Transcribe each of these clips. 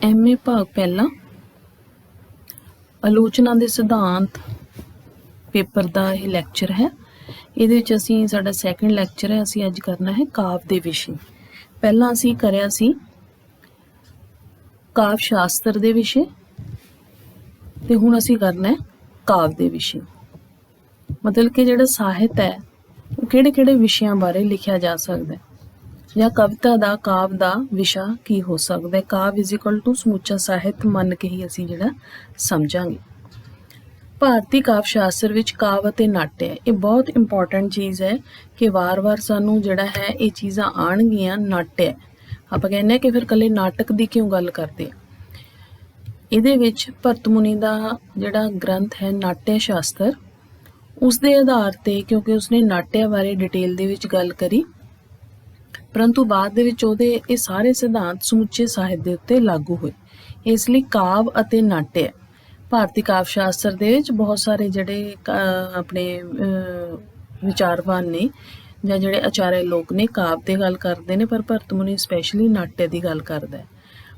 MA भाग पहला आलोचना के सिद्धांत पेपर का यह लैक्चर है। ये साडा सैकेंड लैक्चर है। असी अज करना है काव्य के विषय। पहला असी करया सी काव्य शास्त्र के विषय ते हुण असी करना है काव्य के विषय। मतलब कि जिहड़ा साहित्य है वो किहड़े-किहड़े विषयां बारे लिखिया जा सकता है या कविता का काव्य का विषा की हो सकता है। काव्य इज इक्वल टू समूचा साहित्य मन के ही असी जिहड़ा समझांगे। भारतीय काव्य शास्त्र विच काव्य ते नाट्य ये बहुत इंपॉर्टेंट चीज़ है कि वार-वार सानू जिहड़ा है ये चीज़ां आउणगियां। नाट्य आपां कहने हैं कि फिर कल्ले नाटक की क्यों गल करते। इहदे विच भरत मुनि दा जिहड़ा ग्रंथ है नाट्य शास्त्र उसके आधार ते क्योंकि उसने नाट्य बारे डिटेल दे विच गल करी परंतु बाद दे विच उहदे ये सारे सिद्धांत समुचे साहित्य दे उत्ते लागू होए। इसलिए काव्य अते नाट्य भारतीय काव्य शास्त्र दे विच बहुत सारे जिहड़े अपने विचारवान ने जां जिहड़े आचार्य लोग ने काव्य की गल करते हैं पर भरत मुनि स्पैशली नाट्य की गल करता है।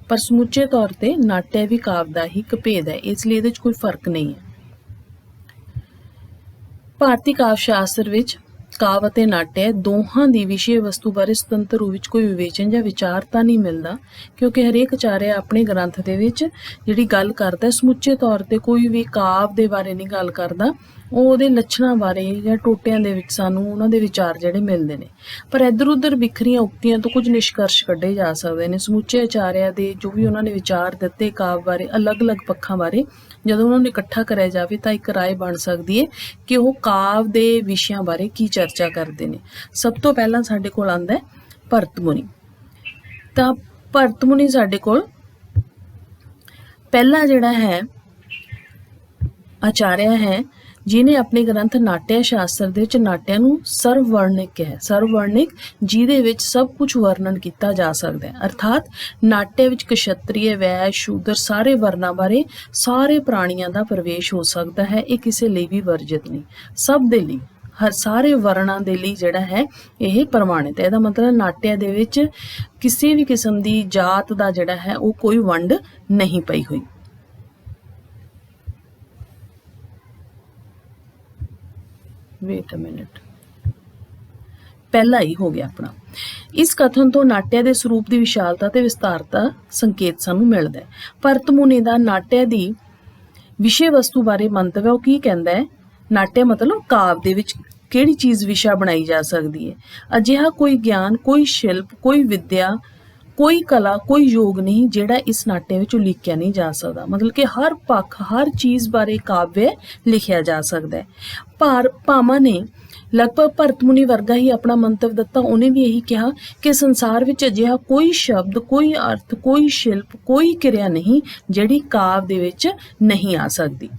पर समुचे तौर पर नाट्य भी काव्य का ही एक भेद है, इसलिए इहदे विच कोई फर्क नहीं है। भारतीय काव्य शास्त्र विच काव्य ते नाट्य दोहां दी विषय वस्तु बारे स्वतंत्र रूप विच कोई विवेचन या विचार तां नहीं मिलता क्योंकि हरेक आचार्य अपने ग्रंथ दे विच जिहड़ी गल करदा समुचे तौर पर कोई भी काव्य दे बारे नहीं गल करदा। ਉਹਦੇ ਲੱਛਣਾਂ ਬਾਰੇ ਜਾਂ ਟੋਟਿਆਂ ਦੇ ਵਿੱਚ ਸਾਨੂੰ ਉਹਨਾਂ ਦੇ ਵਿਚਾਰ ਜਿਹੜੇ ਮਿਲਦੇ ਨੇ ਪਰ ਇੱਧਰ ਉੱਧਰ ਵਿਖਰੀਆਂ ਉਕਤੀਆਂ ਤੋਂ ਕੁਝ ਨਿਸ਼ਕਰਸ਼ ਕੱਢੇ ਜਾ ਸਕਦੇ ਨੇ। ਸਮੁੱਚੇ ਆਚਾਰਿਆਂ ਦੇ ਜੋ ਵੀ ਉਹਨਾਂ ਨੇ ਵਿਚਾਰ ਦਿੱਤੇ ਕਾਵਿ ਬਾਰੇ ਅਲੱਗ-ਅਲੱਗ ਪੱਖਾਂ ਬਾਰੇ ਜਦੋਂ ਉਹਨਾਂ ਨੂੰ ਇਕੱਠਾ ਕਰਿਆ ਜਾਵੇ ਤਾਂ ਇੱਕ ਰਾਏ ਬਣ ਸਕਦੀ ਹੈ ਕਿ ਉਹ ਕਾਵਿ ਦੇ ਵਿਸ਼ਿਆਂ ਬਾਰੇ ਕੀ ਚਰਚਾ ਕਰਦੇ ਨੇ। ਸਭ ਤੋਂ ਪਹਿਲਾਂ ਸਾਡੇ ਕੋਲ ਆਉਂਦਾ ਹੈ ਭਰਤ ਮੁਨੀ। ਤਾਂ ਭਰਤ ਮੁਨੀ ਸਾਡੇ ਕੋਲ ਪਹਿਲਾ ਜਿਹੜਾ ਹੈ आचार्य है जिन्हें अपने ग्रंथ नाट्य शास्त्र दे विच नाट्य नूं सर्ववर्णिक है। सर्ववर्णिक जिहदे विच सब कुछ वर्णन किया जा सकता है अर्थात नाट्य विच क्षत्रिय वैश्य शूद्र सारे वर्णा बारे सारे प्राणियों का प्रवेश हो सकता है। ये किसी लिए भी वर्जित नहीं, सब दे लई हर सारे वर्णा दे लई जिहड़ा है यह प्रमाणित है। इहदा मतलब नाट्य दे विच किसी भी किस्म की जात का जिहड़ा है वो कोई वंड नहीं पई हुई। वेट अ मिनट, पहला ही हो गया अपना। इस कथन तो नाट्य के स्वरूप की विशालता ते विस्तारता संकेत सानू मिलता है। भरत मुनि का नाट्य की विषय वस्तु बारे मंतव्य वो की कहता है। नाट्य मतलब काव्य दे विच किहड़ी चीज़ विषा बनाई जा सकती है। अजिहा कोई ज्ञान कोई शिल्प कोई विद्या कोई कला कोई योग नहीं जिहड़ा इस नाट्य विच लिखिया नहीं जा सकता। मतलब कि हर पक्ष हर चीज़ बारे काव्य लिखिया जा सकता है। भामा ने लगभग भरत मुनि वर्गा ही अपना मंतव्य दिता। उन्हें भी यही कहा कि संसार विच अजिहा कोई शब्द कोई अर्थ कोई शिल्प कोई क्रिया नहीं जिहड़ी काव्य दे विच नहीं आ सकती।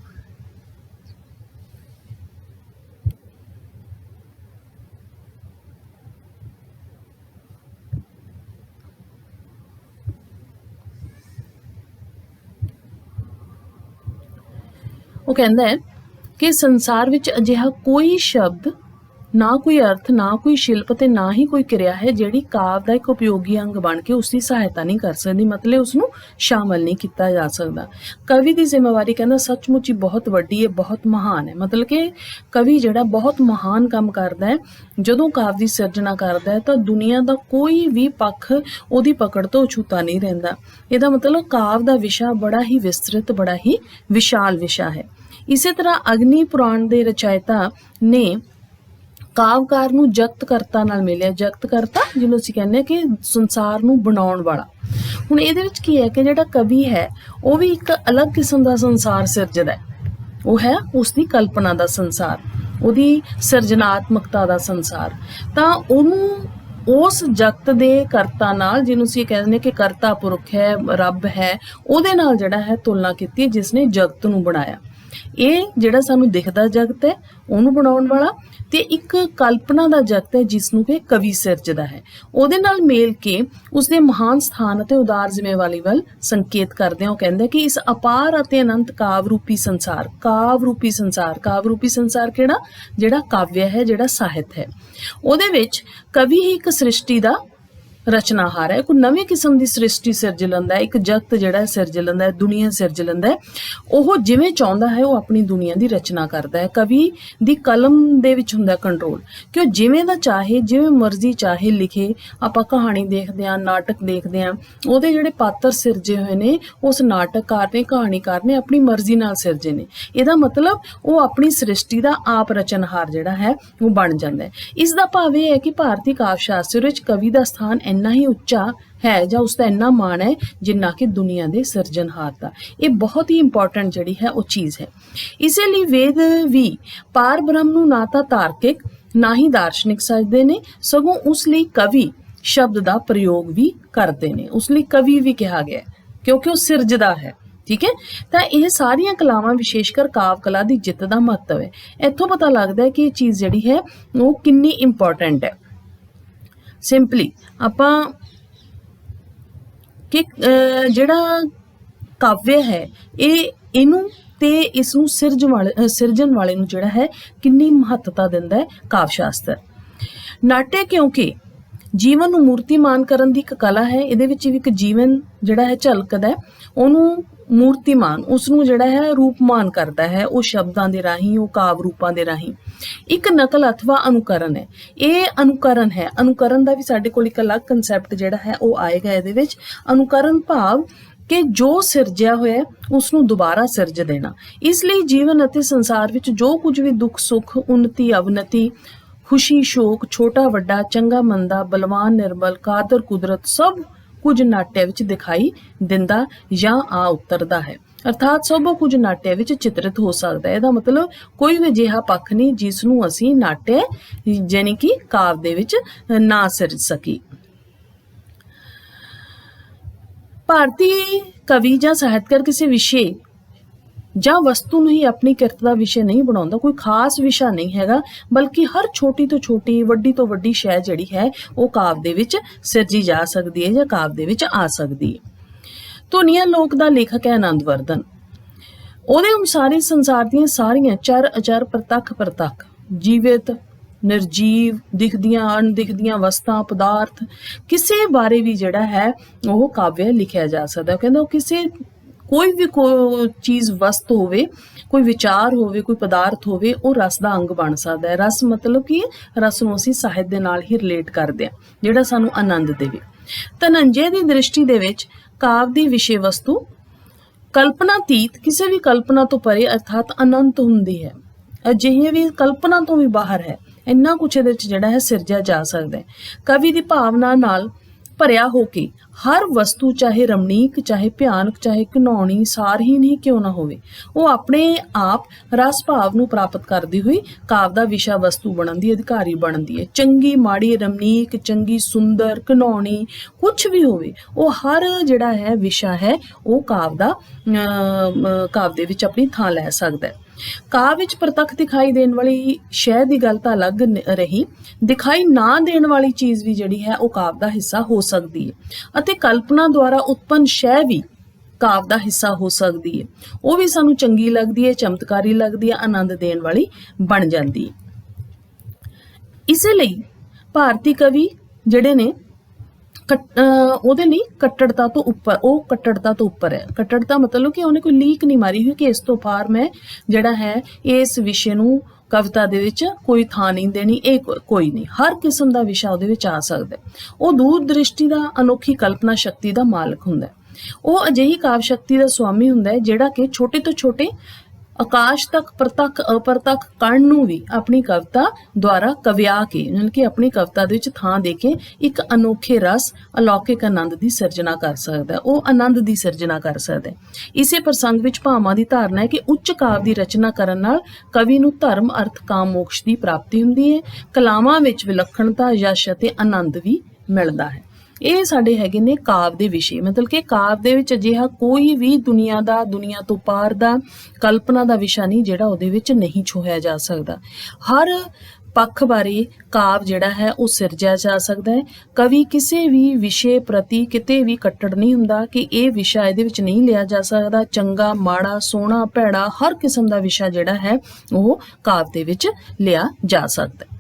वो कहता है कि संसार विच अजिहा कोई शब्द ना कोई अर्थ ना कोई शिल्प ते ना ही कोई क्रिया है जिहड़ी काव्य का एक उपयोगी अंग बन के उसकी सहायता नहीं कर सकती। मतलब उसनूं शामिल नहीं किया जा सकता। कवि की जिम्मेवारी कहना सचमुच ही बहुत वड्डी है बहुत महान है। मतलब कि कवि जिहड़ा बहुत महान काम करता है जदों काव्य की सिरजना करता है तो दुनिया का कोई भी पक्ष उहदी पकड़ तो अछूता नहीं रहिंदा। इहदा मतलब काव्य का विषा बड़ा ही विस्तृत बड़ा ही विशाल विषा है। इसी तरह अग्नि पुराण के रचयिता ने काव्यकार नूं जगतकर्ता नाल मिलिया। जगतकर्ता जिन्होंने असीं कहने कि संसार नूं बनाउण वाला। हुण इहदे विच की है कि जिहड़ा कवि है वो भी एक अलग किस्म का संसार सिरजदा है। वो है उसकी कल्पना का संसार उहदी सिरजनात्मकता का संसार। तां उहनूं उस जगत दे करता नाल जिन्होंने असीं कहने कि करता पुरख है रब है उहदे नाल जिहड़ा है तुलना कीती जिसने जगत नूं बनाया। ये जिहड़ा सानू दिखदा जगत है उहनूं बनाउण वाला ते एक कल्पना का जगत है जिसनूं कि कवि सिरजदा है। उहदे नाल मेल के उसके महान स्थान अते उदार जिम्मेवारी वाल संकेत करदे हो कहंदे कि इस अपार अते अनंत काव्य रूपी संसार काव्य रूपी संसार किहड़ा जिहड़ा काव्य है जिहड़ा साहित्य है उहदे विच कवि ही एक सृष्टि का ਰਚਨਾਹਾਰ ਹੈ, ਕੋਈ ਨਵੀਂ ਕਿਸਮ ਦੀ ਸ੍ਰਿਸ਼ਟੀ ਸਿਰਜ ਲੈਂਦਾ ਹੈ, ਇੱਕ ਜਗਤ ਜਿਹੜਾ ਸਿਰਜ ਲੈਂਦਾ ਹੈ, ਦੁਨੀਆ ਸਿਰਜ ਲੈਂਦਾ ਹੈ। ਉਹ ਜਿਵੇਂ ਚਾਹੁੰਦਾ ਹੈ ਉਹ ਆਪਣੀ ਦੁਨੀਆ ਦੀ ਰਚਨਾ ਕਰਦਾ ਹੈ। ਕਵੀ ਦੀ ਕਲਮ ਦੇ ਵਿੱਚ ਹੁੰਦਾ ਕੰਟਰੋਲ ਕਿ ਉਹ ਜਿਵੇਂ ਦਾ ਚਾਹੇ, ਜਿਵੇਂ ਮਰਜ਼ੀ ਚਾਹੇ ਲਿਖੇ। ਆਪਾਂ ਕਹਾਣੀ ਦੇਖਦੇ ਹਾਂ, ਨਾਟਕ ਦੇਖਦੇ ਹਾਂ, ਉਹਦੇ ਜਿਹੜੇ ਪਾਤਰ ਸਿਰਜੇ ਹੋਏ ਨੇ ਉਸ ਨਾਟਕਕਾਰ ਨੇ, ਕਹਾਣੀਕਾਰ ਨੇ ਆਪਣੀ ਮਰਜ਼ੀ ਨਾਲ ਸਿਰਜੇ ਨੇ। ਇਹਦਾ ਮਤਲਬ ਉਹ ਆਪਣੀ ਸ੍ਰਿਸ਼ਟੀ ਦਾ ਆਪ ਰਚਨਹਾਰ ਜਿਹੜਾ ਹੈ ਉਹ ਬਣ ਜਾਂਦਾ ਹੈ। ਇਸ ਦਾ ਭਾਵ ਇਹ ਹੈ ਕਿ ਭਾਰਤੀ ਕਾਵਿ ਸ਼ਾਸਤਰ ਵਿੱਚ ਕਵੀ ਦਾ ਸਥਾਨ ਇੰਨਾ ਹੀ ਉੱਚਾ ਹੈ ਜਾਂ ਉਸਦਾ ਇੰਨਾ ਮਾਣ ਹੈ ਜਿੰਨਾ ਕਿ ਦੁਨੀਆ ਦੇ ਸਿਰਜਣਹਾਰ ਦਾ। ਇਹ ਬਹੁਤ ਹੀ ਇੰਪੋਰਟੈਂਟ ਜਿਹੜੀ ਹੈ ਉਹ ਚੀਜ਼ ਹੈ। ਇਸੇ ਲਈ ਵੇਦ ਵੀ ਪਾਰ ਬ੍ਰਹਮ ਨੂੰ ਨਾ ਤਾਂ ਤਾਰਕਿਕ ਨਾ ਹੀ ਦਾਰਸ਼ਨਿਕ ਸਮਝਦੇ ਨੇ, ਸਗੋਂ ਉਸ ਲਈ ਕਵੀ ਸ਼ਬਦ ਦਾ ਪ੍ਰਯੋਗ ਵੀ ਕਰਦੇ ਨੇ। ਉਸ ਲਈ ਕਵੀ ਵੀ ਕਿਹਾ ਗਿਆ ਕਿਉਂਕਿ ਉਹ ਸਿਰਜਦਾ ਹੈ। ਠੀਕ ਹੈ, ਤਾਂ ਇਹ ਸਾਰੀਆਂ ਕਲਾਵਾਂ ਵਿਸ਼ੇਸ਼ਕਰ ਕਾਵ ਕਲਾ ਦੀ ਜਿੱਤ ਦਾ ਮਹੱਤਵ ਹੈ। ਇੱਥੋਂ ਪਤਾ ਲੱਗਦਾ ਹੈ ਕਿ ਇਹ ਚੀਜ਼ ਜਿਹੜੀ ਹੈ ਉਹ ਕਿੰਨੀ ਇੰਪੋਰਟੈਂਟ ਹੈ। ਸਿੰਪਲੀ ਆਪਾਂ ਕਿ ਜਿਹੜਾ ਕਾਵਿ ਹੈ ਇਹਨੂੰ ਤੇ ਇਸ ਨੂੰ ਸਿਰਜਣ ਵਾਲੇ ਨੂੰ ਜਿਹੜਾ ਹੈ ਕਿੰਨੀ ਮਹੱਤਤਾ ਦਿੰਦਾ ਹੈ ਕਾਵਿ ਸ਼ਾਸਤਰ। ਨਾਟਯ ਕਿਉਂਕਿ ਜੀਵਨ ਨੂੰ ਮੂਰਤੀਮਾਨ ਕਰਨ ਦੀ ਇੱਕ ਕਲਾ ਹੈ। ਇਹਦੇ ਵਿੱਚ ਵੀ ਇੱਕ ਜੀਵਨ ਜਿਹੜਾ ਹੈ ਝਲਕਦਾ ਹੈ, ਉਹਨੂੰ ਮੂਰਤੀਮਾਨ, ਉਸਨੂੰ ਜਿਹੜਾ ਹੈ ਰੂਪਮਾਨ ਕਰਦਾ ਹੈ ਉਹ ਸ਼ਬਦਾਂ ਦੇ ਰਾਹੀਂ, ਉਹ ਕਾਵ ਰੂਪਾਂ ਦੇ ਰਾਹੀਂ। ਇੱਕ ਨਕਲ ਅਥਵਾ ਅਨੁਕਰਨ ਹੈ। ਇਹ ਅਨੁਕਰਨ ਹੈ। ਅਨੁਕਰਨ ਦਾ ਵੀ ਸਾਡੇ ਕੋਲ ਇੱਕ ਅਲੱਗ ਕੰਸੈਪਟ ਜਿਹੜਾ ਹੈ ਉਹ ਆਏਗਾ ਇਹਦੇ ਵਿੱਚ। ਅਨੁਕਰਨ ਭਾਵ ਕਿ ਜੋ ਸਿਰਜਿਆ ਹੋਇਆ ਉਸ ਨੂੰ ਦੁਬਾਰਾ ਸਿਰਜ ਦੇਣਾ। ਇਸ ਲਈ ਜੀਵਨ ਅਤੇ ਸੰਸਾਰ ਵਿੱਚ ਜੋ ਕੁਝ ਵੀ ਦੁੱਖ ਸੁੱਖ, ਉੱਨਤੀ ਅਵਨਤੀ, ਖੁਸ਼ੀ ਸ਼ੋਕ, ਛੋਟਾ ਵੱਡਾ, ਚੰਗਾ ਮੰਦਾ, ਬਲਵਾਨ ਨਿਰਬਲ, ਕਾਦਰ ਕੁਦਰਤ, ਸਭ ਕੁਝ ਨਾਟਯ ਵਿੱਚ ਦਿਖਾਈ ਦਿੰਦਾ ਜਾਂ ਆ ਉਤਰਦਾ ਹੈ। ਅਰਥਾਤ ਸਭ ਕੁਝ ਨਾਟਯ ਵਿੱਚ ਚਿਤਰਿਤ ਹੋ ਸਕਦਾ ਹੈ। ਇਹਦਾ ਮਤਲਬ ਕੋਈ ਵੀ ਅਜਿਹਾ ਪੱਖ ਨਹੀਂ ਜਿਸ ਨੂੰ ਅਸੀਂ ਨਾਟਯ ਯਾਨੀ ਕਿ ਕਾਵਿ ਦੇ ਵਿੱਚ ਨਾ ਸਿਰਜ ਸਕੀ। ਭਾਰਤੀ ਕਵੀ ਜਾਂ ਸਾਹਿਤਕਾਰ ਕਿਸੇ ਵਿਸ਼ੇ ਜਾਂ ਵਸਤੂ ਨੂੰ ਹੀ ਆਪਣੀ ਕਿਰਤ ਦਾ ਵਿਸ਼ੇ ਨਹੀਂ ਬਣਾਉਂਦਾ। ਕੋਈ ਖਾਸ ਵਿਸ਼ਾ ਨਹੀਂ ਹੈਗਾ, ਬਲਕਿ ਹਰ ਛੋਟੀ ਤੋਂ ਛੋਟੀ, ਵੱਡੀ ਤੋਂ ਵੱਡੀ ਸ਼ੈ ਜਿਹੜੀ ਹੈ ਉਹ ਕਾਵਿ ਦੇ ਵਿੱਚ ਸਿਰਜੀ ਜਾ ਸਕਦੀ ਹੈ ਜਾਂ ਕਾਵਿ ਦੇ ਵਿੱਚ ਆ ਸਕਦੀ ਹੈ। ਧੁਨੀਆਂ ਲੋਕ ਦਾ ਲੇਖਕ ਹੈ ਆਨੰਦਵਰਧਨ। ਉਹਦੇ ਅਨੁਸਾਰ ਹੀ ਸੰਸਾਰ ਦੀਆਂ ਸਾਰੀਆਂ ਚਰ ਅਚਰ, ਪ੍ਰਤੱਖ ਪ੍ਰਤੱਖ, ਜੀਵਿਤ ਨਿਰਜੀਵ, ਦਿਖਦੀਆਂ ਅਣਦਿਖਦੀਆਂ ਵਸਤਾਂ, ਪਦਾਰਥ, ਕਿਸੇ ਬਾਰੇ ਵੀ ਜਿਹੜਾ ਹੈ ਉਹ ਕਾਵਿ ਲਿਖਿਆ ਜਾ ਸਕਦਾ। ਕਹਿੰਦਾ ਉਹ ਕਿਸੇ ਕੋਈ ਵੀ ਚੀਜ਼ ਵਸਤ ਹੋਵੇ, ਕੋਈ ਵਿਚਾਰ ਹੋਵੇ, ਕੋਈ ਪਦਾਰਥ ਹੋਵੇ, ਉਹ ਰਸ ਦਾ ਅੰਗ ਬਣ ਸਕਦਾ ਹੈ। ਰਸ ਮਤਲਬ ਕੀ ਹੈ? ਰਸ ਨੂੰ ਅਸੀਂ ਸਾਹਿਤ ਦੇ ਨਾਲ ਹੀ ਰਿਲੇਟ ਕਰਦੇ ਹਾਂ ਜਿਹੜਾ ਸਾਨੂੰ ਆਨੰਦ ਦੇਵੇ। ਧਨੰਜੇ ਦੀ ਦ੍ਰਿਸ਼ਟੀ ਦੇ ਵਿੱਚ ਕਾਵਿ ਦੀ ਵਿਸ਼ੇ ਵਸਤੂ ਕਲਪਨਾਤੀਤ, ਕਿਸੇ ਵੀ ਕਲਪਨਾ ਤੋਂ ਪਰੇ ਅਰਥਾਤ ਅਨੰਤ ਹੁੰਦੀ ਹੈ। ਅਜਿਹੇ ਵੀ ਕਲਪਨਾ ਤੋਂ ਵੀ ਬਾਹਰ ਹੈ। ਇੰਨਾ ਕੁਛ ਇਹਦੇ ਵਿੱਚ ਜਿਹੜਾ ਹੈ ਸਿਰਜਿਆ ਜਾ ਸਕਦਾ ਹੈ। ਕਵੀ ਦੀ ਭਾਵਨਾ ਨਾਲ ਭਰਿਆ ਹੋ ਕੇ ਹਰ ਵਸਤੂ ਚਾਹੇ ਰਮਣੀਕ, ਚਾਹੇ ਭਿਆਨਕ, ਚਾਹੇ ਘਿਨੌਣੀ, ਸਾਰਹੀਨ ਹੀ ਕਿਉਂ ਨਾ ਹੋਵੇ, ਉਹ ਆਪਣੇ ਆਪ ਰਸ ਭਾਵ ਨੂੰ ਪ੍ਰਾਪਤ ਕਰਦੀ ਹੋਈ ਕਾਵਿ ਦਾ ਵਿਸ਼ਾ ਵਸਤੂ ਬਣਨ ਦੀ ਅਧਿਕਾਰੀ ਬਣਦੀ ਹੈ। ਚੰਗੀ ਮਾੜੀ, ਰਮਣੀਕ, ਚੰਗੀ ਸੁੰਦਰ, ਘਿਨੌਣੀ, ਕੁਛ ਵੀ ਹੋਵੇ, ਉਹ ਹਰ ਜਿਹੜਾ ਹੈ ਵਿਸ਼ਾ ਹੈ ਉਹ ਕਾਵਿ ਦੇ ਵਿੱਚ ਆਪਣੀ ਥਾਂ ਲੈ ਸਕਦਾ ਹੈ। ਕਾਵਿ ਵਿੱਚ ਪ੍ਰਤੱਖ ਦਿਖਾਈ ਦੇਣ ਵਾਲੀ ਸ਼ੈ ਦੀ ਗੱਲ ਤਾਂ ਅਲੱਗ ਰਹੀ, ਦਿਖਾਈ ਨਾ ਦੇਣ ਵਾਲੀ ਚੀਜ਼ ਵੀ ਜਿਹੜੀ ਹੈ ਉਹ ਕਾਵਿ ਦਾ ਹਿੱਸਾ ਹੋ ਸਕਦੀ ਹੈ ਅਤੇ ਕਲਪਨਾ ਦੁਆਰਾ ਉਤਪੰਨ ਸ਼ੈ ਵੀ ਕਾਵਿ ਦਾ ਹਿੱਸਾ ਹੋ ਸਕਦੀ ਹੈ। ਉਹ ਵੀ ਸਾਨੂੰ ਚੰਗੀ ਲੱਗਦੀ ਹੈ, ਚਮਤਕਾਰੀ ਲੱਗਦੀ ਹੈ, ਆਨੰਦ ਦੇਣ ਵਾਲੀ ਬਣ ਜਾਂਦੀ ਹੈ। ਇਸੇ ਲਈ ਭਾਰਤੀ ਕਵੀ ਜਿਹੜੇ ਨੇ ਉਹਦੇ ਲਈ ਕੱਟੜਤਾ ਤੋਂ ਉੱਪਰ ਹੈ। ਕੱਟੜਤਾ ਮਤਲਬ ਕਿ ਉਹਨੇ ਕੋਈ ਲੀਕ ਨਹੀਂ ਮਾਰੀ ਹੋਈ ਕਿ ਇਸ ਤੋਂ ਪਾਰ ਮੈਂ ਜਿਹੜਾ ਹੈ ਇਸ ਵਿਸ਼ੇ ਨੂੰ ਕਵਿਤਾ ਦੇ ਵਿੱਚ ਕੋਈ ਥਾਂ ਨਹੀਂ ਦੇਣੀ। ਇਹ ਕੋਈ ਨਹੀਂ, ਹਰ ਕਿਸਮ ਦਾ ਵਿਸ਼ਾ ਉਹਦੇ ਵਿੱਚ ਆ ਸਕਦਾ। ਉਹ ਦੂਰ ਦ੍ਰਿਸ਼ਟੀ ਦਾ, ਅਨੋਖੀ ਕਲਪਨਾ ਸ਼ਕਤੀ ਦਾ ਮਾਲਕ ਹੁੰਦਾ। ਉਹ ਅਜਿਹੀ ਕਾਵਿ ਸ਼ਕਤੀ ਦਾ ਸੁਆਮੀ ਹੁੰਦਾ ਹੈ ਜਿਹੜਾ ਕਿ ਛੋਟੇ ਤੋਂ ਛੋਟੇ ਆਕਾਸ਼ ਤੱਕ, ਪ੍ਰਤੱਖ ਅਪਰਤੱਖ ਕਣ ਨੂੰ ਵੀ ਆਪਣੀ ਕਵਿਤਾ ਦੁਆਰਾ ਕਵਿਆ ਕੇ, ਯਾਨੀ ਕਿ ਆਪਣੀ ਕਵਿਤਾ ਦੇ ਵਿੱਚ ਥਾਂ ਦੇ ਕੇ ਇੱਕ ਅਨੋਖੇ ਰਸ, ਅਲੌਕਿਕ ਆਨੰਦ ਦੀ ਸਿਰਜਣਾ ਕਰ ਸਕਦਾ। ਉਹ ਆਨੰਦ ਦੀ ਸਿਰਜਣਾ ਕਰ ਸਕਦਾ। ਇਸੇ ਪ੍ਰਸੰਗ ਵਿੱਚ ਭਾਵਾਂ ਦੀ ਧਾਰਨਾ ਹੈ ਕਿ ਉੱਚ ਕਾਵਿ ਦੀ ਰਚਨਾ ਕਰਨ ਨਾਲ ਕਵੀ ਨੂੰ ਧਰਮ, ਅਰਥ, ਕਾਮ, ਮੋਕਸ਼ ਦੀ ਪ੍ਰਾਪਤੀ ਹੁੰਦੀ ਹੈ। ਕਲਾਵਾਂ ਵਿੱਚ ਵਿਲੱਖਣਤਾ, ਯਸ਼ ਅਤੇ ਆਨੰਦ ਵੀ ਮਿਲਦਾ ਹੈ। ਇਹ ਸਾਡੇ ਹੈਗੇ ਨੇ ਕਾਵਿ ਦੇ ਵਿਸ਼ੇ। ਮਤਲਬ ਕਿ ਕਾਵਿ ਦੇ ਵਿੱਚ ਅਜਿਹਾ ਕੋਈ ਵੀ ਦੁਨੀਆ ਤੋਂ ਪਾਰ ਦਾ ਕਲਪਨਾ ਦਾ ਵਿਸ਼ਾ ਨਹੀਂ ਜਿਹੜਾ ਉਹਦੇ ਵਿੱਚ ਨਹੀਂ ਛੋਹਿਆ ਜਾ ਸਕਦਾ। ਹਰ ਪੱਖ ਬਾਰੇ ਕਾਵਿ ਜਿਹੜਾ ਹੈ ਉਹ ਸਿਰਜਿਆ ਜਾ ਸਕਦਾ ਹੈ। ਕਵੀ ਕਿਸੇ ਵੀ ਵਿਸ਼ੇ ਪ੍ਰਤੀ ਕਿਤੇ ਵੀ ਕੱਟੜ ਨਹੀਂ ਹੁੰਦਾ ਕਿ ਇਹ ਵਿਸ਼ਾ ਇਹਦੇ ਵਿੱਚ ਨਹੀਂ ਲਿਆ ਜਾ ਸਕਦਾ। ਚੰਗਾ, ਮਾੜਾ, ਸੋਹਣਾ, ਭੈੜਾ, ਹਰ ਕਿਸਮ ਦਾ ਵਿਸ਼ਾ ਜਿਹੜਾ ਹੈ ਉਹ ਕਾਵਿ ਦੇ ਵਿੱਚ ਲਿਆ ਜਾ ਸਕਦਾ ਹੈ।